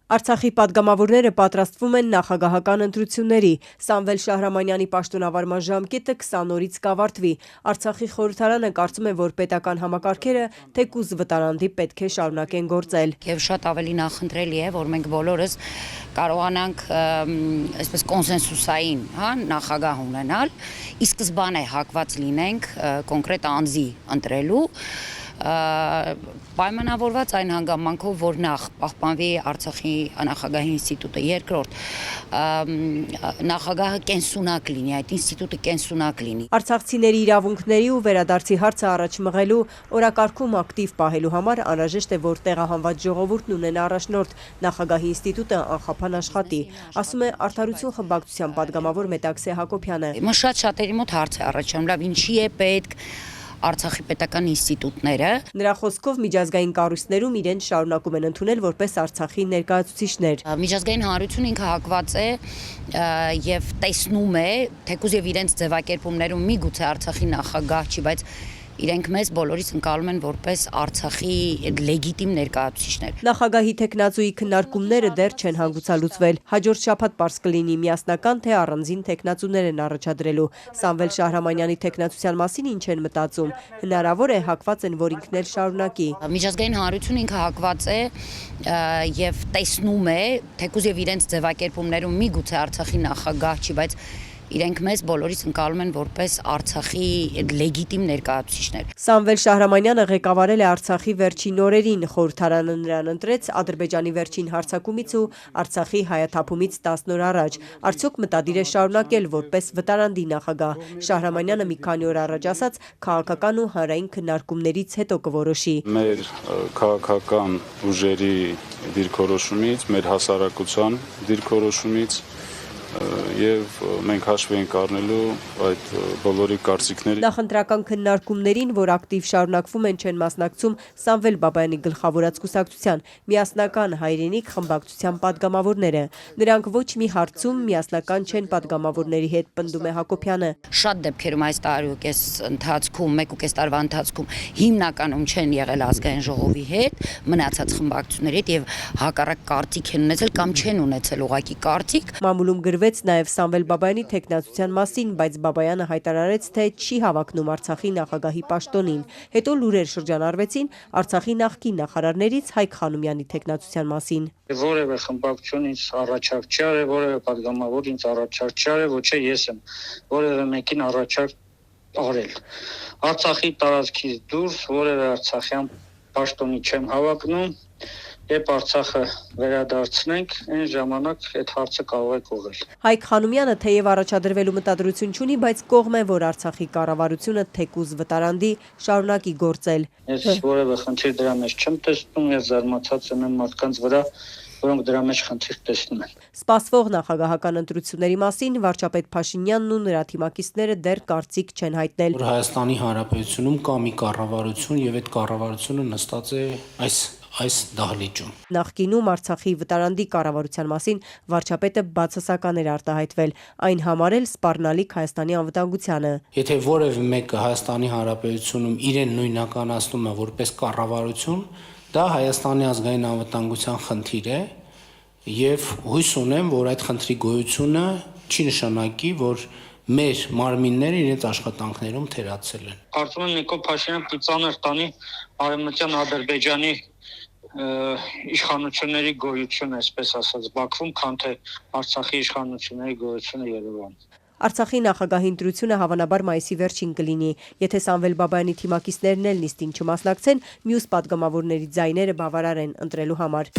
Արցախի պատգամավորները պատրաստվում են նախագահական ընտրությունների։ Սամվել Շահրամանյանի պաշտոնավարման ժամկետը 20 օրից կավարտվի։ Արցախի խորհրդարանը կարծում է, որ պետական համակարգերը թեկուզ վտարանդի պետք է շարունակեն գործել։ Եվ շատ ավելի նախընտրելի է, որ մենք բոլորս կարողանանք այսպես կոնսենսուսային նախագահ ունենալ, ի սկզբանե հակված լինենք կոնկրետ անձի ընտրելու, պայմանավորված այն հանգամանքով, որ նախ պահպանվի Արցախի նախագահի ինստիտուտը, երկրորդ նախագահը կենսունակ լինի, այդ ինստիտուտը կենսունակ լինի։ Արցախցիների իրավունքների ու վերադարձի հարցը առաջ մղելու, օրակարգում ակտիվ պահելու համար անհրաժեշտ է, որ տեղահանված ժողովուրդն ունենա առաջնորդ, նախագահի ինստիտուտը անխափան աշխատի, ասում է Արդարություն խմբակցության պատգամավոր Մետաքսե Հակոբյանը։ Շատ շատերի մոտ հարց է առաջանում, լավ, ինչի է պետք Արցախի պետական ինստիտուտները։ Նրա խոսքով միջազգային կառույցներում իրենց շարունակում են ընդունել որպես Արցախի ներկայացուցիչներ։ Միջազգային հանրությունը ինքը հակված է եւ տեսնում է, թեկուզ եւ իրենց ձևակերպումներում միգուցե Արցախի նախագահ չի, բայց իրենք մեզ բոլորիս ընկալում են որպես Արցախի լեգիտիմ ներկայացուցիչներ։ Նախագահի թեկնածուի քննարկումները դեռ չեն հանգուցալուծվել։ Հաջորդ շաբաթ պարզ կլինի միասնական թե առանձին թեկնածուներ են առաջադրելու։ Սամվել Շահրամանյանի թեկնածության մասին ինչ են մտածում։ Հնարավոր է հակված են, որ ինքն էլ շարունակի։ Միջազգային հանրությունը ինքը հակված է եւ տեսնում է, թեկուզ եւ իրենց ձևակերպումներում միգուցե Արցախի նախագահ չի, բայց իրենք մեզ բոլորիս ընկալում են որպես Արցախի լեգիտիմ ներկայացուցիչներ։ Սամվել Շահրամանյանը ղեկավարել է Արցախի վերջին օրերին, խորհրդարանը նրան ընտրեց Ադրբեջանի վերջին հարձակումից ու Արցախի հայաթափումից 10 օր առաջ։ Արդյոք մտադիր է շարունակել որպես վտարանդի նախագահ։ Շահրամանյանը մի քանի օր առաջ ասաց, քաղաքական ու հանրային քննարկումներից հետո կորոշի։ Մեր քաղաքական ուժերի դիրքորոշումից, մեր հասարակության դիրքորոշումից եւ մենք հաշվի ենք առնելու այդ բոլորի կարծիքները։ Նախընտրական քննարկումներին, որ ակտիվ շարունակվում են, չեն մասնակցում Սամվել Բաբայանի գլխավորած կուսակցության միասնական հայրենիք խմբակցության պատգամավորները։ Նրանք ոչ մի հարցում միասնական չեն պատգամավորների հետ, պնդում է Հակոբյանը։ Շատ դեպքերում այս տարուկես ընթացքում, 1.5 տարվա ընթացքում հիմնականում չեն եղել ազգային ժողովի հետ, մնացած խմբակցությունների հետ եւ հակառակ կարծիք են ունեցել կամ չեն ունեցել ուղղակի կարծիք։ Մամուլում գրվեց նաև Սամվել Բաբայանի թեկնածության մասին, բայց Բաբայանը հայտարարեց, թե չի հավակնում Արցախի նախագահի պաշտոնին։ Հետո լուրեր շրջանառվեցին Արցախի նախկին նախարարներից Հայկ Խանոմյանի թեկնածության մասին։ Որևէ խմբակցություն ինձ առաջարկ չի արել, որևէ պատգամավոր ինձ առաջարկ չի արել, ոչ ես եմ որևէ մեկին առաջարկ արել։ Արցախի տարածքից դուրս որևէ արցախյան պաշտոնի չեմ հավակնում։ Երբ Արցախը վերադարձնենք, այն ժամանակ այդ հարցը կարող է կողել։ Հայկ Խանոմյանը թեև առաջադրվելու մտադրություն չունի, բայց կողմ է, որ Արցախի կառավարությունը թեկուզ վտարանդի շարունակի գործել։ Ես որևէ խնդիր դրա մեջ չեմ տեսնում, ես զարմացած եմ մարդկանց վրա, որոնք դրա մեջ խնդիր տեսնում են։ Սպասվող նախագահական ընտրությունների մասին վարչապետ Փաշինյանն ու նրա թիմակիցները դեռ կարծիք չեն հայտնել։ Հայաստանի Հանրապետությունում կա մի կառավարություն եւ այդ կառավարությունը նստած է այս դահլիճում։ Նախկինում Արցախի վտարանդի կառավարության մասին վարչապետը բացասական էր արտահայտվել, այն համարել սպառնալիք Հայաստանի անվտանգությանը։ Եթե որևէ մեկը Հայաստանի Հանրապետությունում իրեն նույնականացնում է որպես կառավարություն, դա Հայաստանի ազգային անվտանգության խնդիր է եւ հույս ունեմ, որ այդ խնդրի գոյությունը չի նշանակի, որ մեր մարմինները իրենց աշխատանքներում թերացել են։ Կարծում եմ Նիկոլ Փաշինյանը ծանր տանի արևմտյան Ադրբեջանի իշխանությունների գոյությունը, այսպես ասած, Բաքվում, քան թե Արցախի իշխանությունների գոյությունը Երևանում։ Արցախի նախագահի ընտրությունը հավանաբար մայիսի վերջին կլինի, եթե Սամվել Բաբայանի թիմակիցներն էլ նիստին չմասնակցեն, մյուս պատգամավորների ձայները բավարար են ընտրելու համար։